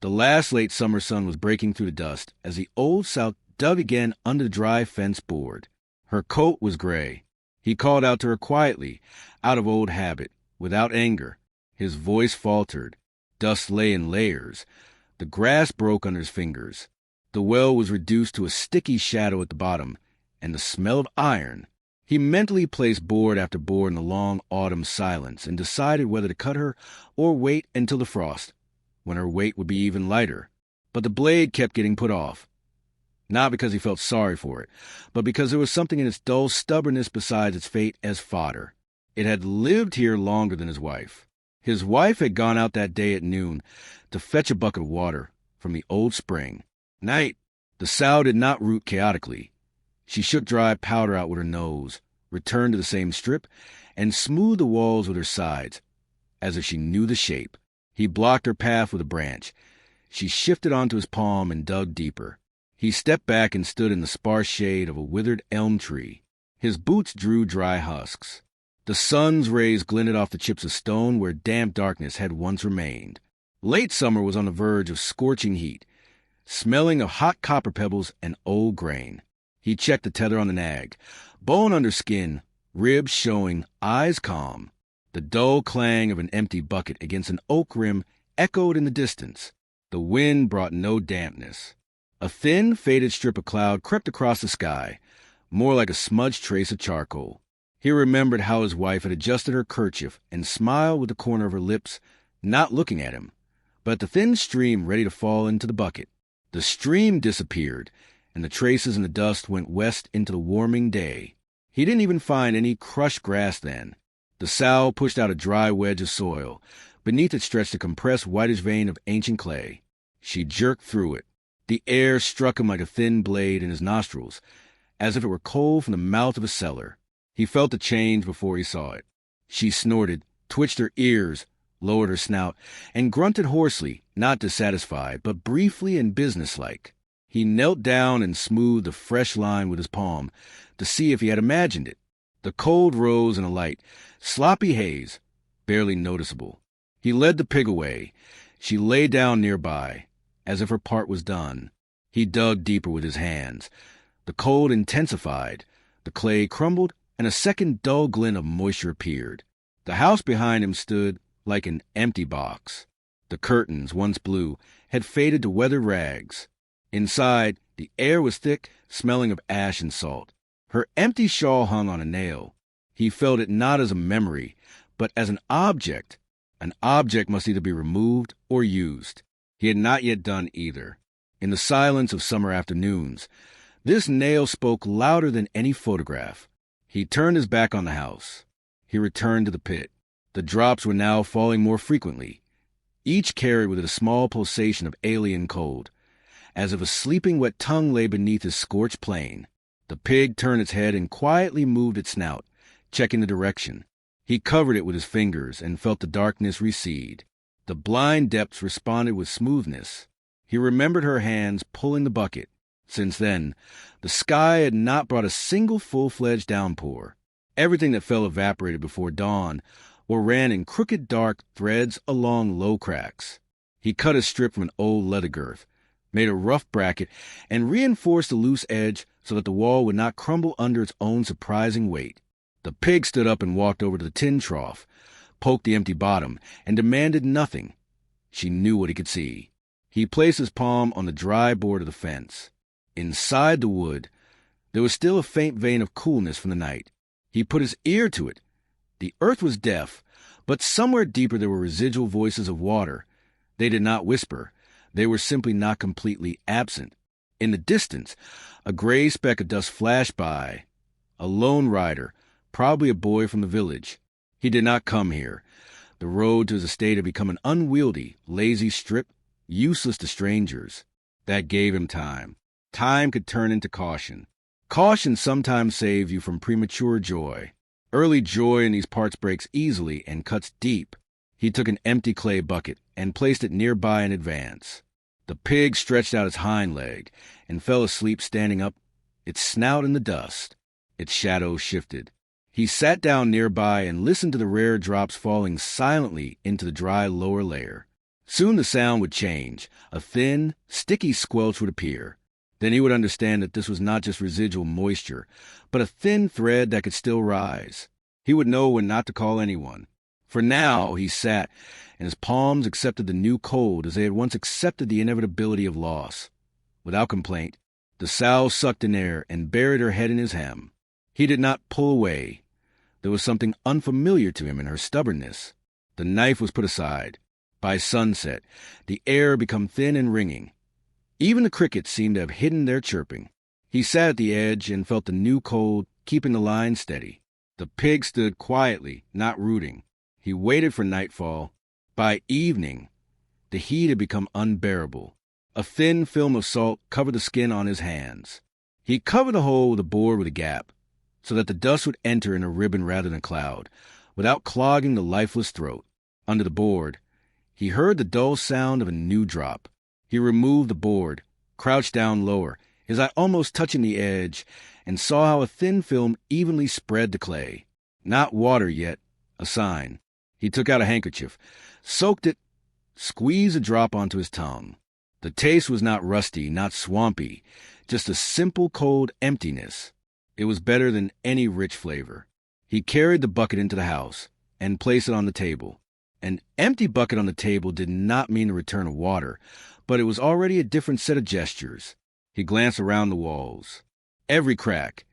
The last late summer sun was breaking through the dust as the old sow dug again under the dry fence board. Her coat was gray. He called out to her quietly, out of old habit, without anger. His voice faltered. Dust lay in layers. The grass broke under his fingers. The well was reduced to a sticky shadow at the bottom, and the smell of iron. He mentally placed board after board in the long autumn silence and decided whether to cut her or wait until the frost, when her weight would be even lighter. But the blade kept getting put off. Not because he felt sorry for it, but because there was something in its dull stubbornness besides its fate as fodder. It had lived here longer than his wife. His wife had gone out that day at noon to fetch a bucket of water from the old spring. Night. The sow did not root chaotically. She shook dry powder out with her nose, returned to the same strip, and smoothed the walls with her sides, as if she knew the shape. He blocked her path with a branch. She shifted onto his palm and dug deeper. He stepped back and stood in the sparse shade of a withered elm tree. His boots drew dry husks. The sun's rays glinted off the chips of stone where damp darkness had once remained. Late summer was on the verge of scorching heat, smelling of hot copper pebbles and old grain. He checked the tether on the nag. Bone under skin, ribs showing, eyes calm. The dull clang of an empty bucket against an oak rim echoed in the distance. The wind brought no dampness. A thin, faded strip of cloud crept across the sky, more like a smudged trace of charcoal. He remembered how his wife had adjusted her kerchief and smiled with the corner of her lips, not looking at him, but at the thin stream ready to fall into the bucket. The stream disappeared, and the traces in the dust went west into the warming day. He didn't even find any crushed grass then. The sow pushed out a dry wedge of soil. Beneath it stretched a compressed whitish vein of ancient clay. She jerked through it. The air struck him like a thin blade in his nostrils, as if it were cold from the mouth of a cellar. He felt the change before he saw it. She snorted, twitched her ears, lowered her snout, and grunted hoarsely, not dissatisfied, but briefly and businesslike. He knelt down and smoothed the fresh line with his palm to see if he had imagined it. The cold rose in a light, sloppy haze, barely noticeable. He led the pig away. She lay down nearby, as if her part was done. He dug deeper with his hands. The cold intensified. The clay crumbled, and a second dull glint of moisture appeared. The house behind him stood like an empty box. The curtains, once blue, had faded to weathered rags. Inside, the air was thick, smelling of ash and salt. Her empty shawl hung on a nail. He felt it not as a memory, but as an object. An object must either be removed or used. He had not yet done either. In the silence of summer afternoons, this nail spoke louder than any photograph. He turned his back on the house. He returned to the pit. The drops were now falling more frequently. Each carried with it a small pulsation of alien cold, as if a sleeping wet tongue lay beneath his scorched plain. The pig turned its head and quietly moved its snout, checking the direction. He covered it with his fingers and felt the darkness recede. The blind depths responded with smoothness. He remembered her hands pulling the bucket. Since then, the sky had not brought a single full-fledged downpour. Everything that fell evaporated before dawn or ran in crooked dark threads along low cracks. He cut a strip from an old leather girth, made a rough bracket, and reinforced the loose edge so that the wall would not crumble under its own surprising weight. The pig stood up and walked over to the tin trough, poked the empty bottom, and demanded nothing. She knew what he could see. He placed his palm on the dry board of the fence. Inside the wood, there was still a faint vein of coolness from the night. He put his ear to it. The earth was deaf, but somewhere deeper there were residual voices of water. They did not whisper. They were simply not completely absent. In the distance, a gray speck of dust flashed by. A lone rider, probably a boy from the village. He did not come here. The road to his estate had become an unwieldy, lazy strip, useless to strangers. That gave him time. Time could turn into caution. Caution sometimes saves you from premature joy. Early joy in these parts breaks easily and cuts deep. He took an empty clay bucket and placed it nearby in advance. The pig stretched out its hind leg and fell asleep standing up, its snout in the dust. Its shadow shifted. He sat down nearby and listened to the rare drops falling silently into the dry lower layer. Soon the sound would change. A thin, sticky squelch would appear. Then he would understand that this was not just residual moisture, but a thin thread that could still rise. He would know when not to call anyone. For now, he sat, and his palms accepted the new cold as they had once accepted the inevitability of loss. Without complaint, the sow sucked in air and buried her head in his hem. He did not pull away. There was something unfamiliar to him in her stubbornness. The knife was put aside. By sunset, the air had become thin and ringing. Even the crickets seemed to have hidden their chirping. He sat at the edge and felt the new cold, keeping the line steady. The pig stood quietly, not rooting. He waited for nightfall. By evening, the heat had become unbearable. A thin film of salt covered the skin on his hands. He covered the hole with a board with a gap, so that the dust would enter in a ribbon rather than a cloud, without clogging the lifeless throat. Under the board, he heard the dull sound of a new drop. He removed the board, crouched down lower, his eye almost touching the edge, and saw how a thin film evenly spread the clay. Not water yet, a sign. He took out a handkerchief, soaked it, squeezed a drop onto his tongue. The taste was not rusty, not swampy, just a simple cold emptiness. It was better than any rich flavor. He carried the bucket into the house and placed it on the table. An empty bucket on the table did not mean the return of water, but it was already a different set of gestures. He glanced around the walls. Every crack,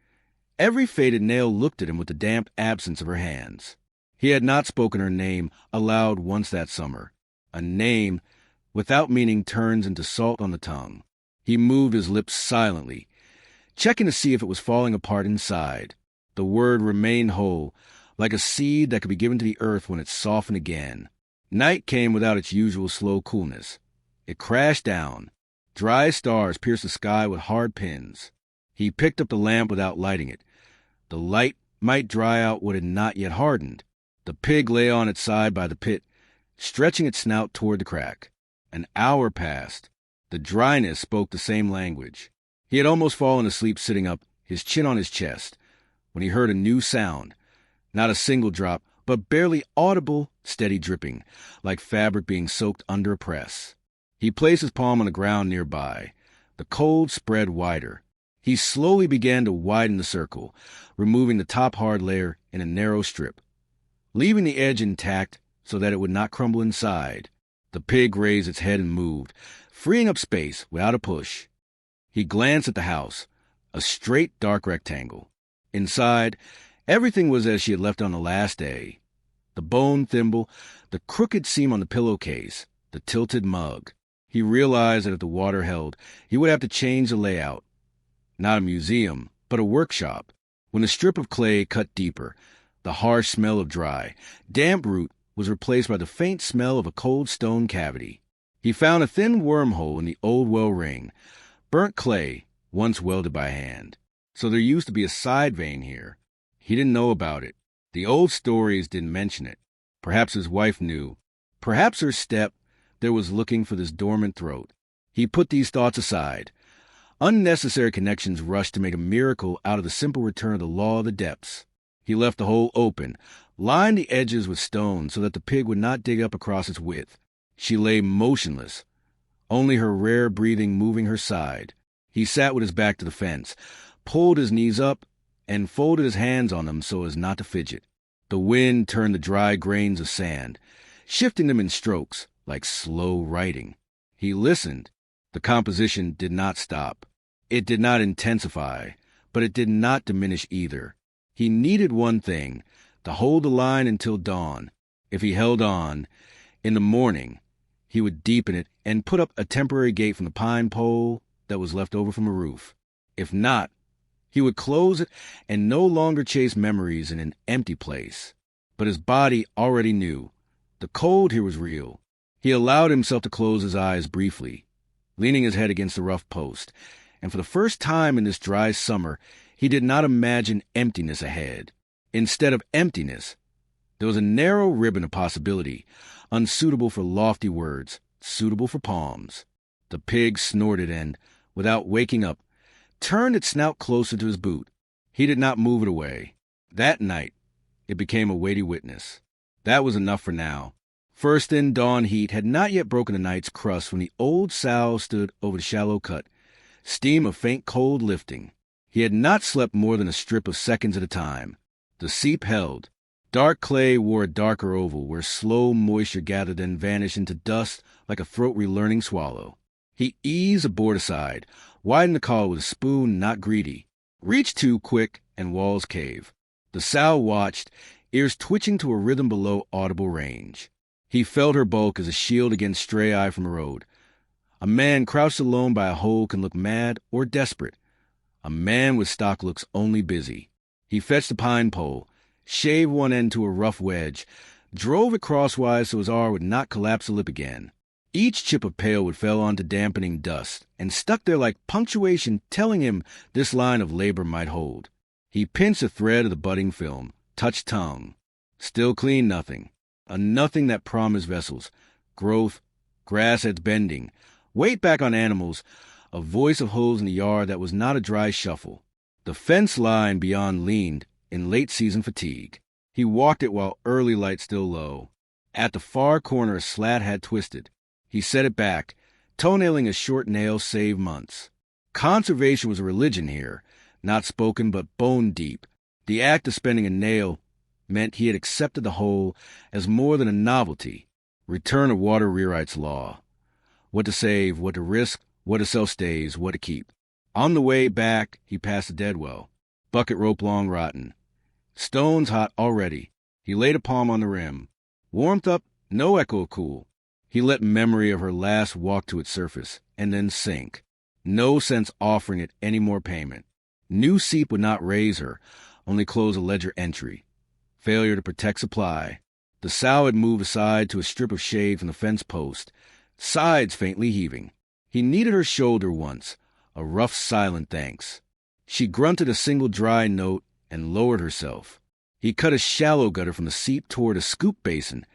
every faded nail looked at him with the damp absence of her hands. He had not spoken her name aloud once that summer. A name, without meaning, turns into salt on the tongue. He moved his lips silently, checking to see if it was falling apart inside. The word remained whole, like a seed that could be given to the earth when it softened again. Night came without its usual slow coolness. It crashed down. Dry stars pierced the sky with hard pins. He picked up the lamp without lighting it. The light might dry out what had not yet hardened. The pig lay on its side by the pit, stretching its snout toward the crack. An hour passed. The dryness spoke the same language. He had almost fallen asleep sitting up, his chin on his chest, when he heard a new sound. Not a single drop, but barely audible, steady dripping, like fabric being soaked under a press. He placed his palm on the ground nearby. The cold spread wider. He slowly began to widen the circle, removing the top hard layer in a narrow strip, leaving the edge intact so that it would not crumble inside. The pig raised its head and moved, freeing up space without a push. He glanced at the house, a straight, dark rectangle. Inside, everything was as she had left on the last day. The bone thimble, the crooked seam on the pillowcase, the tilted mug. He realized that if the water held, he would have to change the layout. Not a museum, but a workshop. When the strip of clay cut deeper, the harsh smell of dry, damp root was replaced by the faint smell of a cold stone cavity. He found a thin wormhole in the old well ring, burnt clay, once welded by hand. So there used to be a side vein here. He didn't know about it. The old stories didn't mention it. Perhaps his wife knew. Perhaps her step there was looking for this dormant throat. He put these thoughts aside. Unnecessary connections rushed to make a miracle out of the simple return of the law of the depths. He left the hole open, lined the edges with stone so that the pig would not dig up across its width. She lay motionless, only her rare breathing moving her side. He sat with his back to the fence, pulled his knees up, and folded his hands on them so as not to fidget. The wind turned the dry grains of sand, shifting them in strokes, like slow writing. He listened. The composition did not stop. It did not intensify, but it did not diminish either. He needed one thing, to hold the line until dawn. If he held on, in the morning, he would deepen it and put up a temporary gate from the pine pole that was left over from a roof. If not, he would close it and no longer chase memories in an empty place. But his body already knew. The cold here was real. He allowed himself to close his eyes briefly, leaning his head against the rough post, and for the first time in this dry summer, he did not imagine emptiness ahead. Instead of emptiness, there was a narrow ribbon of possibility, unsuitable for lofty words, suitable for palms. The pig snorted and, without waking up, turned its snout closer to his boot. He did not move it away. That night, it became a weighty witness. That was enough for now. First thin dawn heat had not yet broken the night's crust when the old sow stood over the shallow cut, steam of faint cold lifting. He had not slept more than a strip of seconds at a time. The seep held. Dark clay wore a darker oval where slow moisture gathered and vanished into dust like a throat-relearning swallow. He eased the board aside, widened the collar with a spoon not greedy, reached too quick, and walls cave. The sow watched, ears twitching to a rhythm below audible range. He felt her bulk as a shield against stray eye from the road. A man crouched alone by a hole can look mad or desperate. A man with stock looks only busy. He fetched a pine pole, shaved one end to a rough wedge, drove it crosswise so his R would not collapse the lip again. Each chip of pale would fell onto dampening dust, and stuck there like punctuation telling him this line of labor might hold. He pinched a thread of the budding film, touched tongue. Still clean nothing. A nothing that promised vessels, growth, grass heads bending, weight back on animals, a voice of hooves in the yard that was not a dry shuffle. The fence line beyond leaned in late-season fatigue. He walked it while early light still low. At the far corner a slat had twisted. He set it back, toenailing a short nail saved months. Conservation was a religion here, not spoken but bone deep. The act of spending a nail meant he had accepted the whole as more than a novelty. Return of water rewrites law. What to save, what to risk, what to sell stays, what to keep. On the way back, he passed a dead well. Bucket rope long rotten. Stones hot already. He laid a palm on the rim. Warmth up, no echo of cool. He let memory of her last walk to its surface, and then sink. No sense offering it any more payment. New seep would not raise her, only close a ledger entry. Failure to protect supply. The sow had moved aside to a strip of shade from the fence post, sides faintly heaving. He kneaded her shoulder once, a rough silent thanks. She grunted a single dry note and lowered herself. He cut a shallow gutter from the seep toward a scoop basin,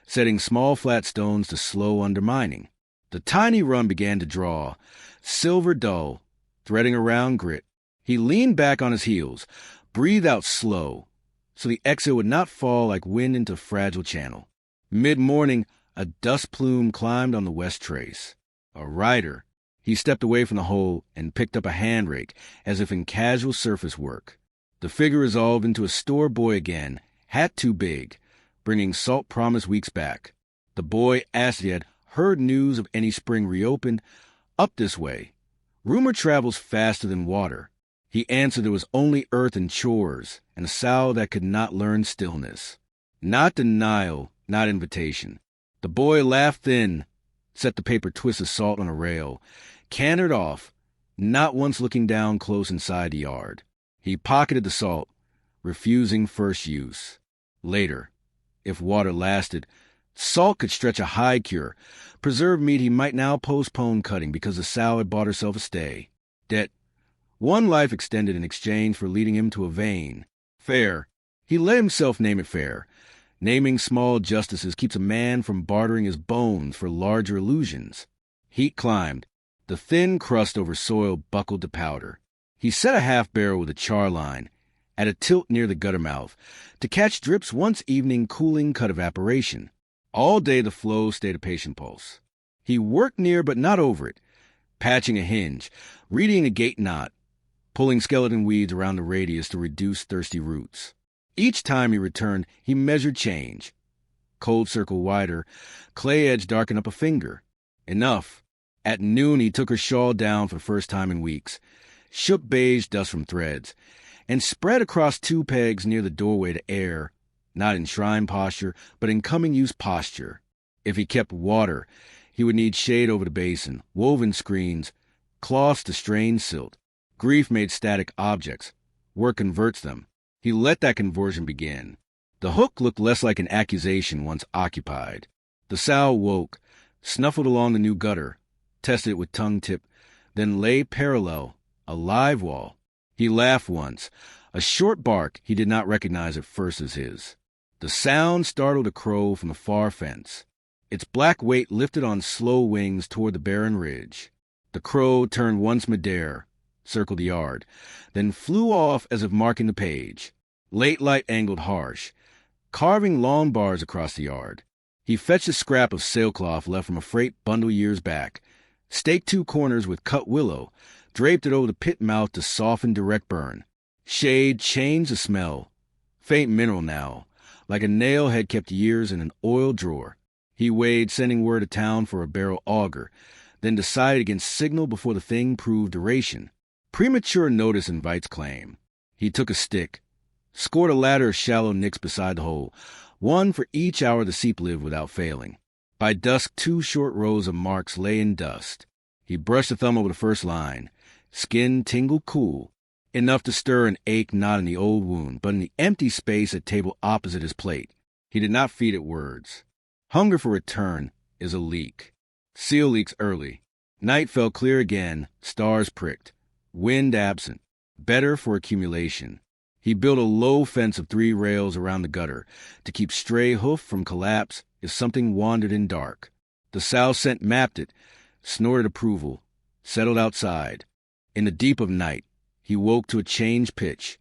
setting small flat stones to slow undermining. The tiny run began to draw, silver dull, threading around grit. He leaned back on his heels, breathed out slow, so the exhale would not fall like wind into a fragile channel. Mid-morning, a dust plume climbed on the west trace. A rider. He stepped away from the hole and picked up a hand rake, as if in casual surface work. The figure resolved into a store boy again, hat too big, bringing salt promised weeks back. The boy asked if he had heard news of any spring reopened up this way. Rumor travels faster than water. He answered there was only earth and chores, and a sow that could not learn stillness. Not denial, not invitation. The boy laughed thin, set the paper twist of salt on a rail, cantered off, not once looking down close inside the yard. He pocketed the salt, refusing first use. Later, if water lasted, salt could stretch a hide cure. Preserved meat he might now postpone cutting because the sow had bought herself a stay. Debt. One life extended in exchange for leading him to a vein. Fair. He let himself name it fair. Naming small justices keeps a man from bartering his bones for larger illusions. Heat climbed. The thin crust over soil buckled to powder. He set a half-barrel with a char line, at a tilt near the gutter mouth, to catch drips once evening cooling cut evaporation. All day the flow stayed a patient pulse. He worked near but not over it, patching a hinge, reading a gate knot, pulling skeleton weeds around the radius to reduce thirsty roots. Each time he returned, he measured change. Cold circle wider, clay edge darkened up a finger. Enough. At noon he took her shawl down for the first time in weeks, shook beige dust from threads, and spread across 2 pegs near the doorway to air, not in shrine posture, but in coming use posture. If he kept water, he would need shade over the basin, woven screens, cloths to strain silt. Grief made static objects. Work converts them. He let that conversion begin. The hook looked less like an accusation once occupied. The sow woke, snuffled along the new gutter, tested it with tongue tip, then lay parallel, a live wall. He laughed once, a short bark he did not recognize at first as his. The sound startled a crow from the far fence. Its black weight lifted on slow wings toward the barren ridge. The crow turned once midair, circled the yard, then flew off as if marking the page. Late light angled harsh, carving long bars across the yard. He fetched a scrap of sailcloth left from a freight bundle years back, staked 2 corners with cut willow, draped it over the pit mouth to soften direct burn. Shade changed the smell. Faint mineral now, like a nail had kept years in an oil drawer. He weighed sending word to town for a barrel auger, then decided against signal before the thing proved duration. Premature notice invites claim. He took a stick, scored a ladder of shallow nicks beside the hole, one for each hour the seep lived without failing. By dusk, 2 short rows of marks lay in dust. He brushed the thumb over the first line. Skin tingled cool, enough to stir an ache not in the old wound, but in the empty space at table opposite his plate. He did not feed it words. Hunger for return is a leak. Seal leaks early. Night fell clear again, stars pricked. Wind absent. Better for accumulation. He built a low fence of 3 rails around the gutter to keep stray hoof from collapse if something wandered in dark. The sow scent mapped it, snorted approval, settled outside. In the deep of night, he woke to a changed pitch.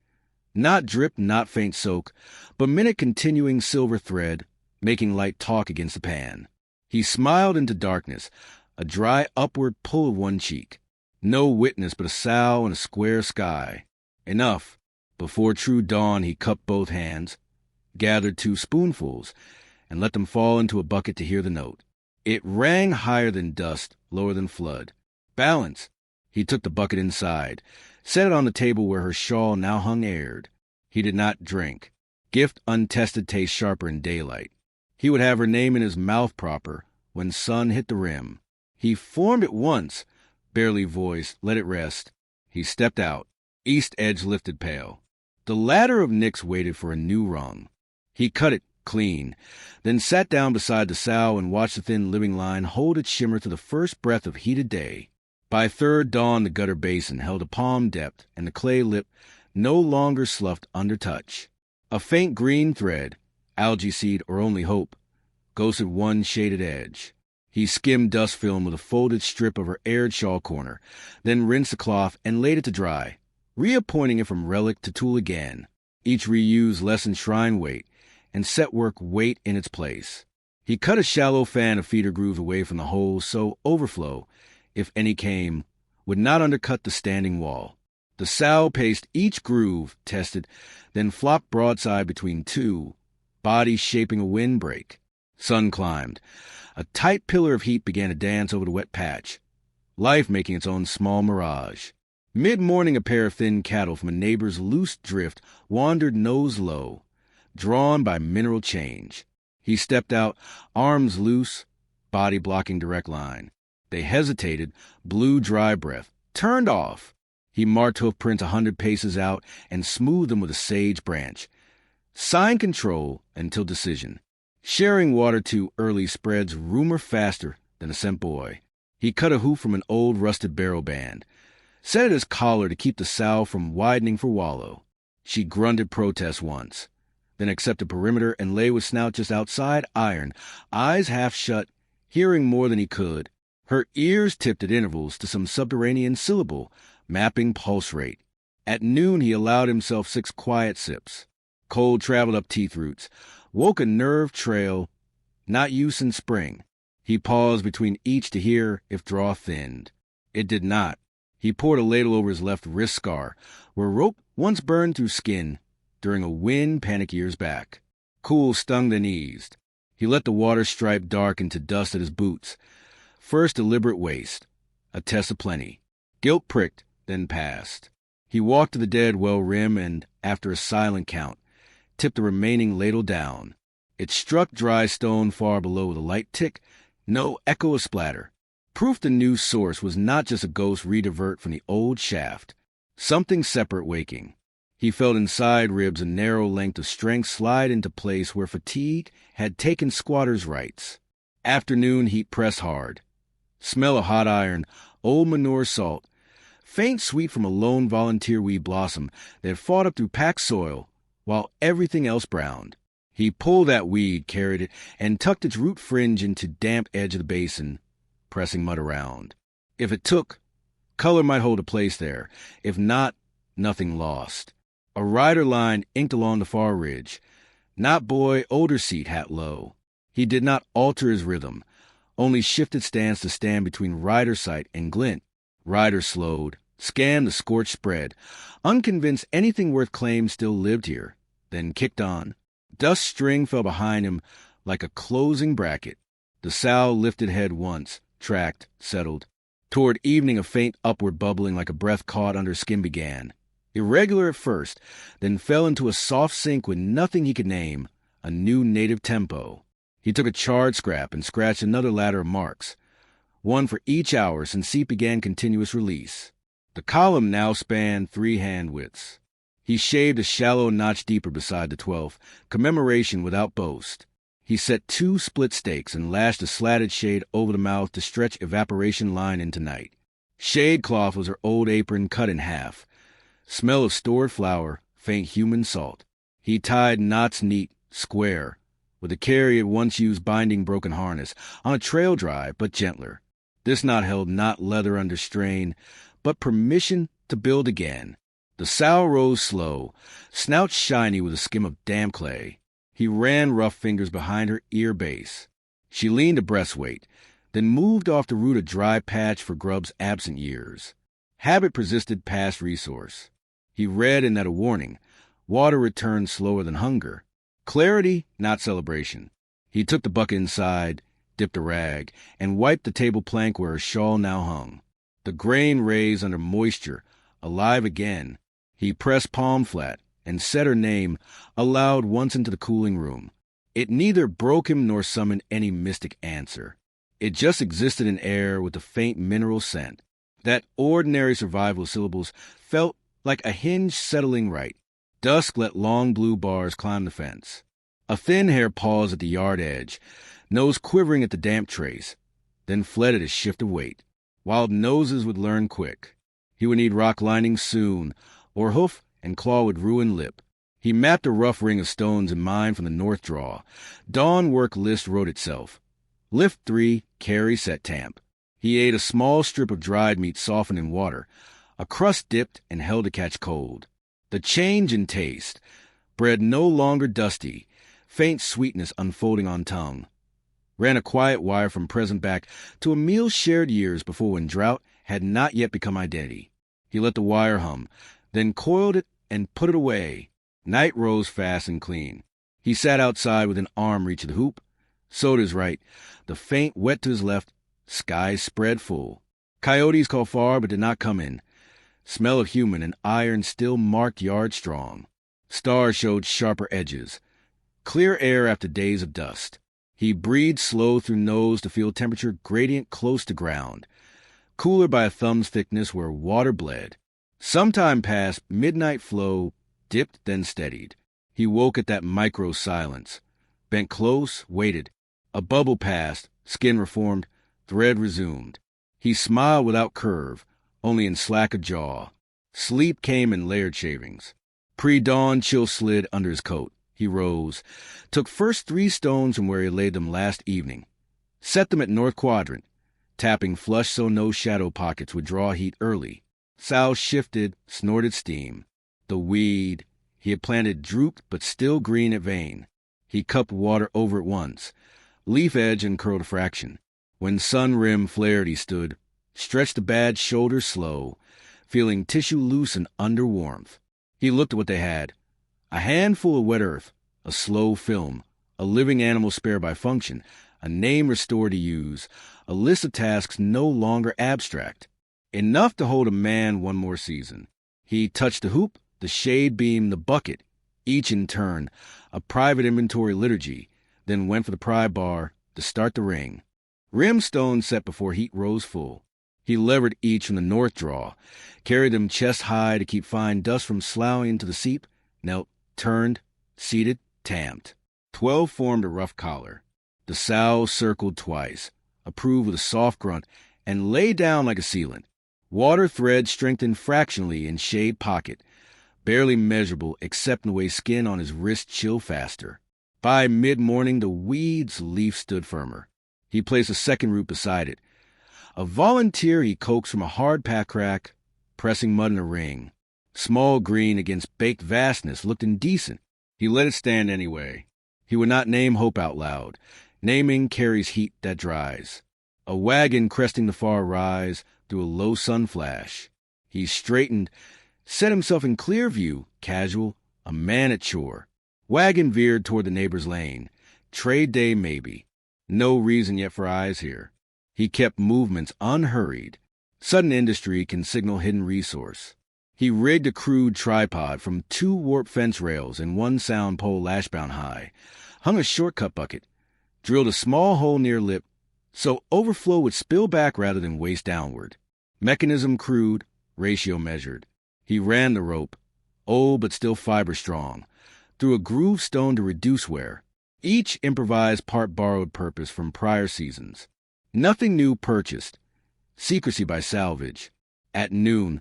Not drip, not faint soak, but minute continuing silver thread, making light talk against the pan. He smiled into darkness, a dry upward pull of one cheek. No witness but a sow and a square sky. Enough. Before true dawn he cupped both hands, gathered 2 spoonfuls, and let them fall into a bucket to hear the note. It rang higher than dust, lower than flood. Balance. He took the bucket inside, set it on the table where her shawl now hung aired. He did not drink. Gift untested tastes sharper in daylight. He would have her name in his mouth proper when sun hit the rim. He formed it once, barely voiced, let it rest. He stepped out, east edge lifted pale. The ladder of nicks waited for a new rung. He cut it clean, then sat down beside the sow and watched the thin living line hold its shimmer to the first breath of heated day. By third dawn the gutter basin held a palm depth, and the clay lip no longer sloughed under touch. A faint green thread, algae seed or only hope, ghosted one shaded edge. He skimmed dust film with a folded strip of her aired shawl corner, then rinsed the cloth and laid it to dry, reappointing it from relic to tool again. Each reused lessened shrine weight, and set work weight in its place. He cut a shallow fan of feeder grooves away from the hole so overflow, if any came, would not undercut the standing wall. The sow paced each groove, tested, then flopped broadside between 2, body shaping a windbreak. Sun climbed. A tight pillar of heat began to dance over the wet patch, life making its own small mirage. Mid-morning, a pair of thin cattle from a neighbor's loose drift wandered nose low, drawn by mineral change. He stepped out, arms loose, body blocking direct line. They hesitated, blew dry breath, turned off. He marked hoof prints 100 paces out and smoothed them with a sage branch. Sign control until decision. Sharing water too early spreads rumor faster than a scent boy. He cut a hoof from an old rusted barrel band, set it as collar to keep the sow from widening for wallow. She grunted protest once, then accepted perimeter and lay with snout just outside iron, eyes half shut, hearing more than he could. Her ears tipped at intervals to some subterranean syllable, mapping pulse rate. At noon he allowed himself 6 quiet sips. Cold traveled up teeth roots, woke a nerve trail, not use in spring. He paused between each to hear if draw thinned. It did not. He poured a ladle over his left wrist scar, where rope once burned through skin during a wind panic years back. Cool stung then eased. He let the water stripe dark into dust at his boots. First deliberate waste, a test of plenty. Guilt pricked, then passed. He walked to the dead well rim and, after a silent count, tipped the remaining ladle down. It struck dry stone far below with a light tick, no echo of splatter. Proof the new source was not just a ghost redivert from the old shaft. Something separate waking. He felt inside ribs a narrow length of strength slide into place where fatigue had taken squatter's rights. Afternoon heat pressed hard. Smell of hot iron, old manure salt, faint sweet from a lone volunteer weed blossom that fought up through packed soil while everything else browned. He pulled that weed, carried it, and tucked its root fringe into damp edge of the basin, pressing mud around. If it took, color might hold a place there. If not, nothing lost. A rider line inked along the far ridge. Not boy, older seat, hat low. He did not alter his rhythm, only shifted stance to stand between Ryder's sight and glint. Ryder slowed, scanned the scorched spread, unconvinced anything worth claim still lived here, then kicked on. Dust string fell behind him like a closing bracket. The sow lifted head once, tracked, settled. Toward evening, a faint upward bubbling like a breath caught under skin began. Irregular at first, then fell into a soft sync with nothing he could name, a new native tempo. He took a charred scrap and scratched another ladder of marks, one for each hour since seat began continuous release. The column now spanned 3 hand widths. He shaved a shallow notch deeper beside the 12th, commemoration without boast. He set 2 split stakes and lashed a slatted shade over the mouth to stretch evaporation line into night. Shade cloth was her old apron cut in half. Smell of stored flour, faint human salt. He tied knots neat, square, with the care he had once used binding broken harness, on a trail drive, but gentler. This knot held not leather under strain, but permission to build again. The sow rose slow, snout shiny with a skim of damp clay. He ran rough fingers behind her ear base. She leaned a breast weight, then moved off to root a dry patch for Grubb's absent years. Habit persisted past resource. He read in that a warning. Water returned slower than hunger. Clarity, not celebration. He took the bucket inside, dipped a rag, and wiped the table plank where her shawl now hung. The grain raised under moisture, alive again. He pressed palm flat and said her name aloud once into the cooling room. It neither broke him nor summoned any mystic answer. It just existed in air with a faint mineral scent. That ordinary survival of syllables felt like a hinge settling right. Dusk let long blue bars climb the fence. A thin hair paused at the yard edge, nose quivering at the damp trace, then fled at a shift of weight. Wild noses would learn quick. He would need rock lining soon, or hoof and claw would ruin lip. He mapped a rough ring of stones in mind from the north draw. Dawn work list wrote itself. Lift 3, carry set tamp. He ate a small strip of dried meat softened in water, a crust dipped and held to catch cold. The change in taste, bread no longer dusty, faint sweetness unfolding on tongue. Ran a quiet wire from present back to a meal shared years before when drought had not yet become identity. He let the wire hum, then coiled it and put it away. Night rose fast and clean. He sat outside within arm reach of the hoop, sewed his right, the faint wet to his left, skies spread full. Coyotes called far but did not come in. Smell of human and iron still marked yard strong. Stars showed sharper edges. Clear air after days of dust. He breathed slow through nose to feel temperature gradient close to ground. Cooler by a thumb's thickness where water bled. Sometime past, midnight flow dipped then steadied. He woke at that micro silence. Bent close, waited. A bubble passed, skin reformed, thread resumed. He smiled without curve, only in slack of jaw. Sleep came in layered shavings. Pre-dawn chill slid under his coat. He rose, took first 3 stones from where he laid them last evening, set them at north quadrant, tapping flush so no shadow pockets would draw heat early. Sow shifted, snorted steam. The weed he had planted drooped but still green at vein. He cupped water over it once, leaf edge uncurled a fraction. When sun rim flared he stood, stretched the bad shoulders slow, feeling tissue loosen under warmth. He looked at what they had. A handful of wet earth, a slow film, a living animal spare by function, a name restored to use, a list of tasks no longer abstract. Enough to hold a man one more season. He touched the hoop, the shade beam, the bucket, each in turn, a private inventory liturgy, then went for the pry bar to start the ring. Rimstone set before heat rose full. He levered each from the north draw, carried them chest high to keep fine dust from sloughing into the seep, knelt, turned, seated, tamped. 12 formed a rough collar. The sow circled twice, approved with a soft grunt, and lay down like a sealant. Water thread strengthened fractionally in shade pocket, barely measurable except in the way skin on his wrist chill faster. By mid-morning, the weed's leaf stood firmer. He placed a second root beside it. A volunteer he coaxed from a hard pack rack, pressing mud in a ring. Small green against baked vastness looked indecent. He let it stand anyway. He would not name hope out loud. Naming carries heat that dries. A wagon cresting the far rise through a low sun flash. He straightened, set himself in clear view, casual, a man at chore. Wagon veered toward the neighbor's lane. Trade day maybe. No reason yet for eyes here. He kept movements unhurried. Sudden industry can signal hidden resource. He rigged a crude tripod from 2 warped fence rails and 1 sound pole lashbound high, hung a shortcut bucket, drilled a small hole near lip so overflow would spill back rather than waste downward. Mechanism crude, ratio measured. He ran the rope, old but still fiber strong, through a groove stone to reduce wear, each improvised part borrowed purpose from prior seasons. Nothing new purchased. Secrecy by salvage. At noon,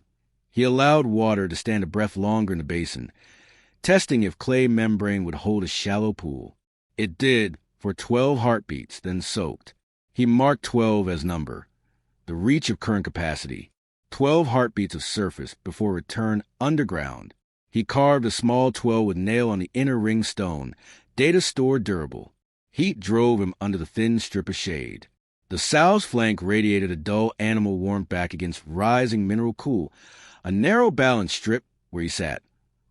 he allowed water to stand a breath longer in the basin, testing if clay membrane would hold a shallow pool. It did for 12 heartbeats, then soaked. He marked 12 as number, the reach of current capacity, 12 heartbeats of surface before return underground. He carved a small 12 with nail on the inner ring stone, data stored durable. Heat drove him under the thin strip of shade. The sow's flank radiated a dull animal warmth back against rising mineral cool, a narrow balance strip where he sat,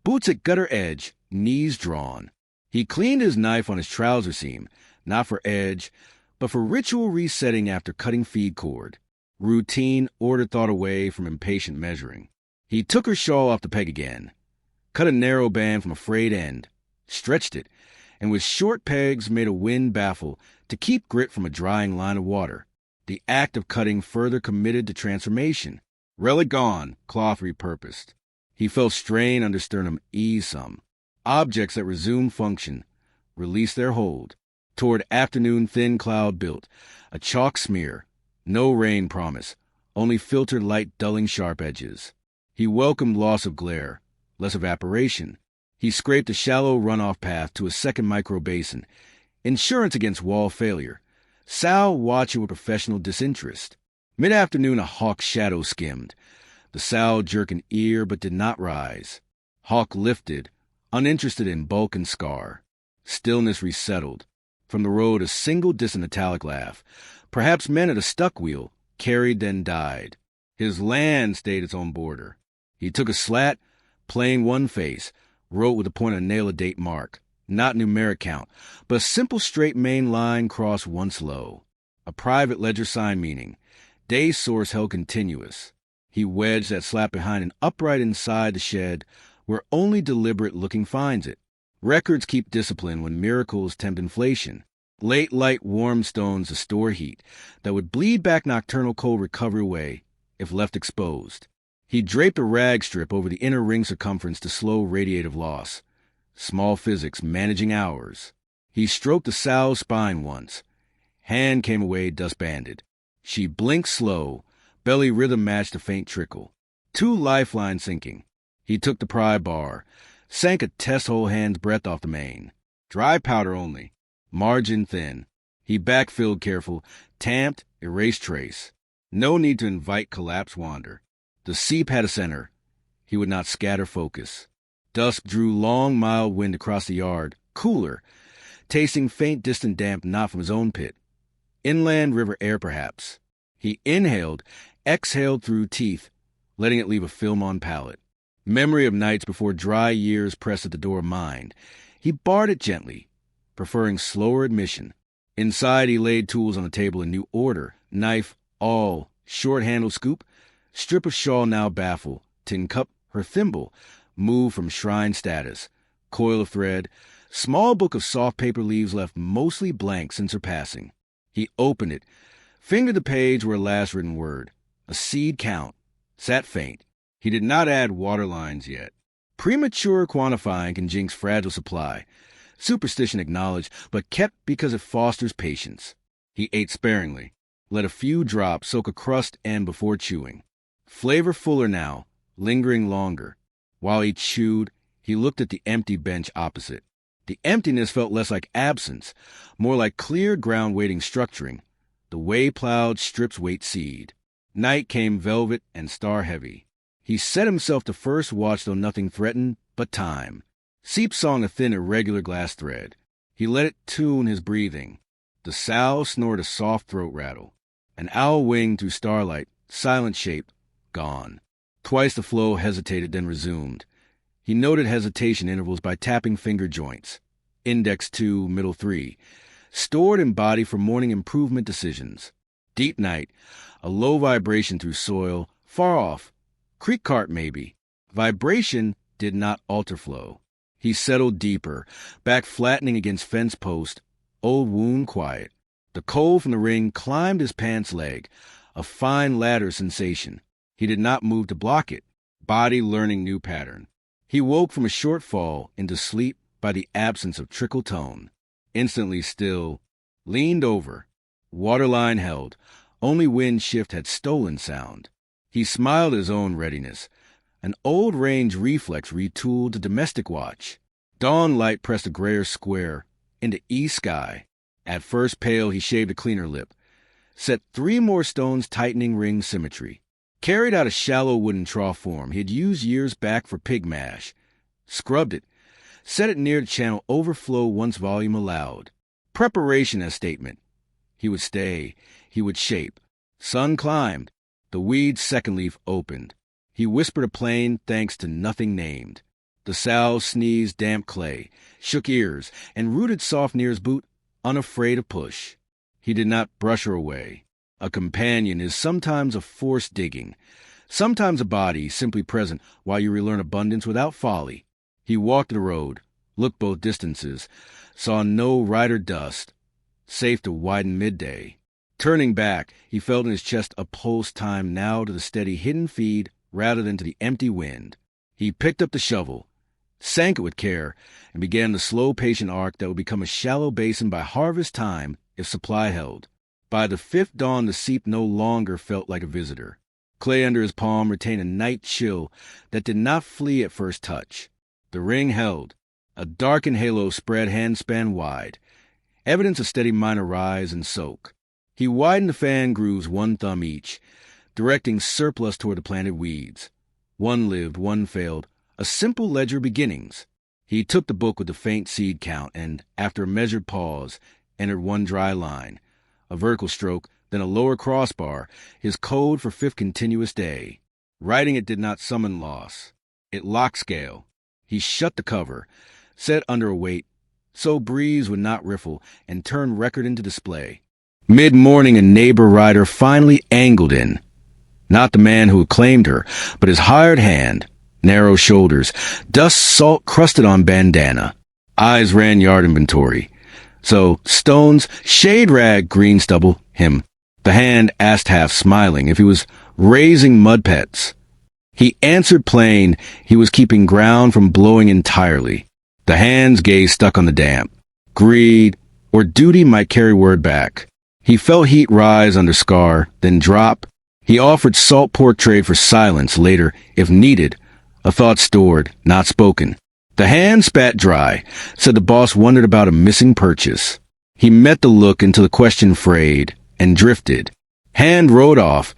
boots at gutter edge, knees drawn. He cleaned his knife on his trouser seam, not for edge, but for ritual resetting after cutting feed cord. Routine ordered thought away from impatient measuring. He took her shawl off the peg again, cut a narrow band from a frayed end, stretched it, and with short pegs made a wind baffle to keep grit from a drying line of water. The act of cutting further committed to transformation. Relic gone, cloth repurposed. He felt strain under sternum ease some. Objects that resumed function, released their hold. Toward afternoon thin cloud built, a chalk smear, no rain promise, only filtered light dulling sharp edges. He welcomed loss of glare, less evaporation. He scraped a shallow runoff path to a second micro basin, insurance against wall failure. Sal watching with professional disinterest. Mid-afternoon a hawk's shadow skimmed. The sow jerked an ear but did not rise. Hawk lifted, uninterested in bulk and scar. Stillness resettled. From the road a single distant metallic laugh. Perhaps men at a stuck wheel, carried then died. His land stayed its own border. He took a slat, playing one face, wrote with the point of nail a date mark. Not numeric count, but a simple straight main line crossed once low. A private ledger sign meaning. Day source held continuous. He wedged that slap behind an upright inside the shed where only deliberate looking finds it. Records keep discipline when miracles tempt inflation. Late light warm stones to store heat that would bleed back nocturnal cold recovery away if left exposed. He draped a rag strip over the inner ring circumference to slow radiative loss. Small physics managing hours. He stroked the sow's spine once. Hand came away dust-banded. She blinked slow, belly rhythm matched a faint trickle. 2 lifelines sinking. He took the pry bar, sank a test hole hand's breadth off the main. Dry powder only. Margin thin. He backfilled careful, tamped, erased trace. No need to invite collapse wander. The seep had a center. He would not scatter focus. Dusk drew long, mild wind across the yard, cooler, tasting faint distant damp not from his own pit. Inland river air perhaps. He inhaled, exhaled through teeth, letting it leave a film on palate. Memory of nights before dry years pressed at the door of mind. He barred it gently, preferring slower admission. Inside he laid tools on the table in new order. Knife, awl, short-handled scoop, strip of shawl now baffled, tin cup, her thimble, moved from shrine status, coil of thread, small book of soft paper leaves left mostly blank since her passing. He opened it, fingered the page where last written word, a seed count, sat faint. He did not add water lines yet. Premature quantifying can jinx fragile supply. Superstition acknowledged, but kept because it fosters patience. He ate sparingly, let a few drops soak a crust end before chewing. Flavor fuller now, lingering longer. While he chewed, he looked at the empty bench opposite. The emptiness felt less like absence, more like clear ground waiting structuring. The way-plowed strips wait seed. Night came velvet and star-heavy. He set himself to first watch though nothing threatened but time. Seep song a thin irregular glass thread. He let it tune his breathing. The sow snored a soft throat rattle. An owl winged through starlight, silent shape, gone. Twice the flow hesitated, then resumed. He noted hesitation intervals by tapping finger joints. Index 2, middle 3. Stored in body for morning improvement decisions. Deep night. A low vibration through soil. Far off. Creek cart maybe. Vibration did not alter flow. He settled deeper, back flattening against fence post. Old wound quiet. The cold from the ring climbed his pants leg, a fine ladder sensation. He did not move to block it, body learning new pattern. He woke from a short fall into sleep by the absence of trickle tone. Instantly still, leaned over. Waterline held. Only wind shift had stolen sound. He smiled at his own readiness. An old range reflex retooled to domestic watch. Dawn light pressed a grayer square into east sky. At first pale, he shaved a cleaner lip. Set 3 more stones tightening ring symmetry. Carried out a shallow wooden trough form he had used years back for pig mash. Scrubbed it. Set it near the channel overflow once volume allowed. Preparation as statement. He would stay. He would shape. Sun climbed. The weed's second leaf opened. He whispered a plain thanks to nothing named. The sow sneezed damp clay, shook ears, and rooted soft near his boot, unafraid of push. He did not brush her away. A companion is sometimes a force digging, sometimes a body simply present while you relearn abundance without folly. He walked the road, looked both distances, saw no rider dust, safe to widen midday. Turning back, he felt in his chest a pulse timed now to the steady hidden feed rather than to the empty wind. He picked up the shovel, sank it with care, and began the slow, patient arc that would become a shallow basin by harvest time if supply held. By the 5th dawn, the seep no longer felt like a visitor. Clay under his palm retained a night chill that did not flee at first touch. The ring held. A darkened halo spread handspan wide, evidence of steady minor rise and soak. He widened the fan grooves 1 thumb each, directing surplus toward the planted weeds. One lived, one failed, a simple ledger beginnings. He took the book with the faint seed count and, after a measured pause, entered 1 dry line. A vertical stroke, then a lower crossbar, his code for 5th continuous day. Writing it did not summon loss. It locked scale. He shut the cover, set under a weight, so breeze would not riffle, and turned record into display. Mid-morning, a neighbor rider finally angled in. Not the man who had claimed her, but his hired hand. Narrow shoulders, dust salt crusted on bandana. Eyes ran yard inventory. So, stones, shade rag, green stubble, him. The hand asked half smiling if he was raising mud pets. He answered plain he was keeping ground from blowing entirely. The hand's gaze stuck on the damp. Greed or duty might carry word back. He felt heat rise under scar, then drop. He offered salt pork trade for silence later, if needed. A thought stored, not spoken. The hand spat dry, said the boss wondered about a missing purchase. He met the look until the question frayed, and drifted. Hand rode off,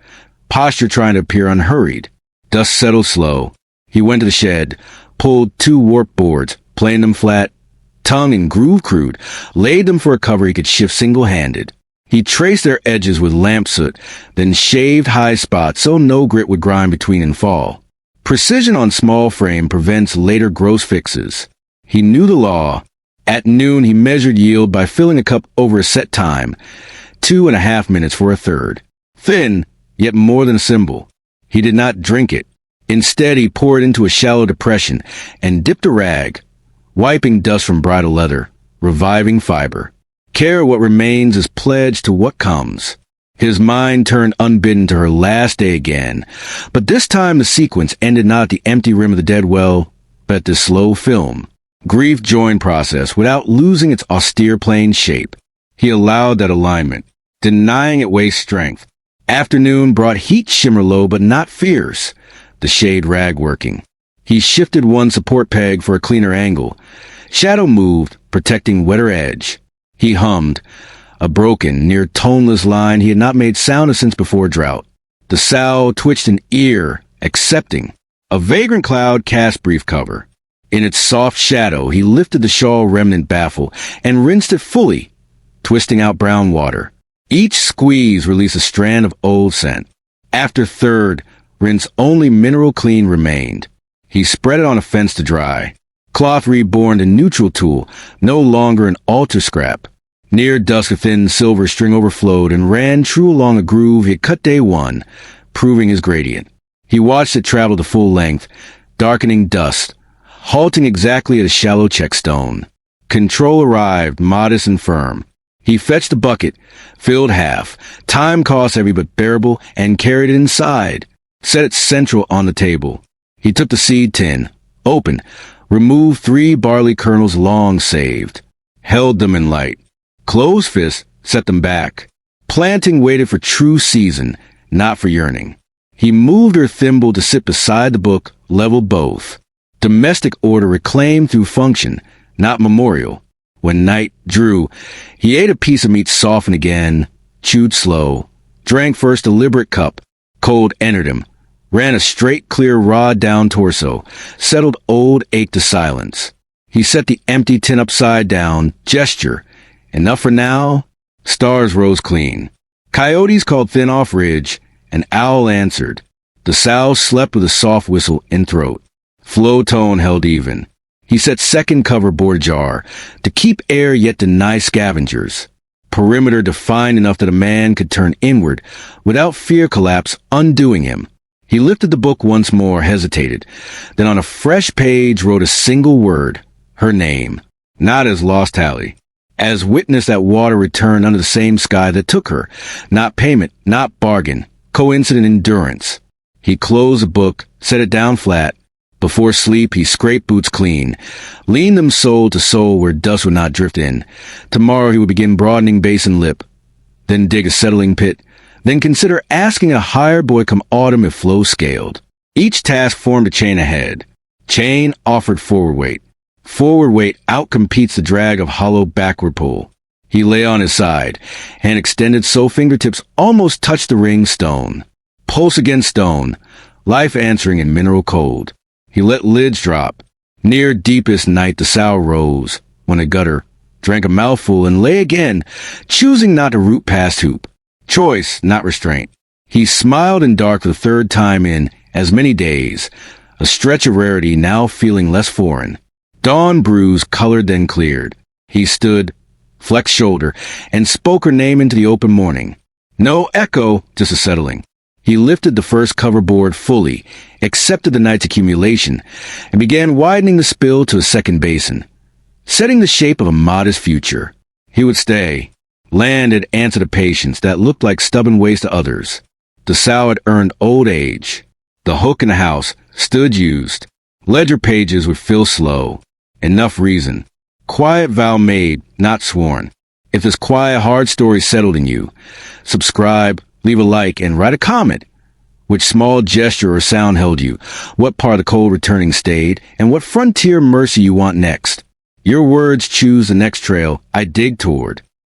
posture trying to appear unhurried. Dust settled slow. He went to the shed, pulled 2 warp boards, planed them flat, tongue and groove crude, laid them for a cover he could shift single-handed. He traced their edges with lamp soot, then shaved high spots so no grit would grind between and fall. Precision on small frame prevents later gross fixes. He knew the law. At noon, he measured yield by filling a cup over a set time, 2.5 minutes for a third. Thin, yet more than a symbol. He did not drink it. Instead, he poured into a shallow depression and dipped a rag, wiping dust from bridle leather, reviving fiber. Care what remains is pledged to what comes. His mind turned unbidden to her last day again, but this time the sequence ended not at the empty rim of the dead well, but at the slow film. Grief joined process without losing its austere plain shape. He allowed that alignment, denying it waste strength. Afternoon brought heat shimmer low but not fierce, the shade rag working. He shifted 1 support peg for a cleaner angle. Shadow moved, protecting wetter edge. He hummed, a broken, near toneless line he had not made sound of since before drought. The sow twitched an ear, accepting. A vagrant cloud cast brief cover. In its soft shadow, he lifted the shawl remnant baffle and rinsed it fully. twisting out brown water. Each squeeze released a strand of old scent. After third, rinse only mineral clean remained. He spread it on a fence to dry. Cloth reborn to neutral tool, no longer an altar scrap. Near dusk a thin silver string overflowed and ran true along a groove he had cut day one, proving his gradient. He watched it travel to full length, darkening dust, halting exactly at a shallow checkstone. Control arrived, modest and firm. He fetched a bucket, filled half, time cost every but bearable, and carried it inside, set it central on the table. He took the seed tin, opened, removed 3 barley kernels long saved, held them in light. Closed fist set them back. Planting waited for true season, not for yearning. He moved her thimble to sit beside the book, leveled both. Domestic order reclaimed through function, not memorial. When night drew, he ate a piece of meat softened again, chewed slow, drank first deliberate cup. Cold entered him, ran a straight clear rod down torso, settled old ache to silence. He set the empty tin upside down, gesture. Enough for now? Stars rose clean. Coyotes called thin off ridge. An owl answered. The sow slept with a soft whistle in throat. Flow tone held even. He set second cover board ajar, to keep air yet deny scavengers. Perimeter defined enough that a man could turn inward, without fear collapse undoing him. He lifted the book once more, hesitated, then on a fresh page wrote a single word, her name, not as lost tally. As witness that water returned under the same sky that took her, not payment, not bargain, coincident endurance. He closed the book, set it down flat. Before sleep, he scraped boots clean, leaned them sole to sole where dust would not drift in. Tomorrow he would begin broadening base and lip, then dig a settling pit, then consider asking a hired boy come autumn if flow scaled. Each task formed a chain ahead. Chain offered forward weight. Forward weight outcompetes the drag of hollow backward pull. He lay on his side, hand extended so fingertips almost touched the ring stone. Pulse against stone, life answering in mineral cold. He let lids drop. Near deepest night the sow rose, when a gutter, drank a mouthful and lay again, choosing not to root past hoop. Choice, not restraint. He smiled in dark for the third time in as many days, a stretch of rarity now feeling less foreign. Dawn bruised, colored, then cleared. He stood, flexed shoulder, and spoke her name into the open morning. No echo, just a settling. He lifted the first cover board fully, accepted the night's accumulation, and began widening the spill to a second basin, setting the shape of a modest future. He would stay. Land had answered a patience that looked like stubborn waste to others. The sow had earned old age. The hook in the house stood used. Ledger pages would fill slow. Enough reason. Quiet vow made, not sworn. If this quiet, hard story settled in you, subscribe, leave a like, and write a comment. Which small gesture or sound held you, what part of the cold returning stayed, and what frontier mercy you want next. Your words choose the next trail I dig toward.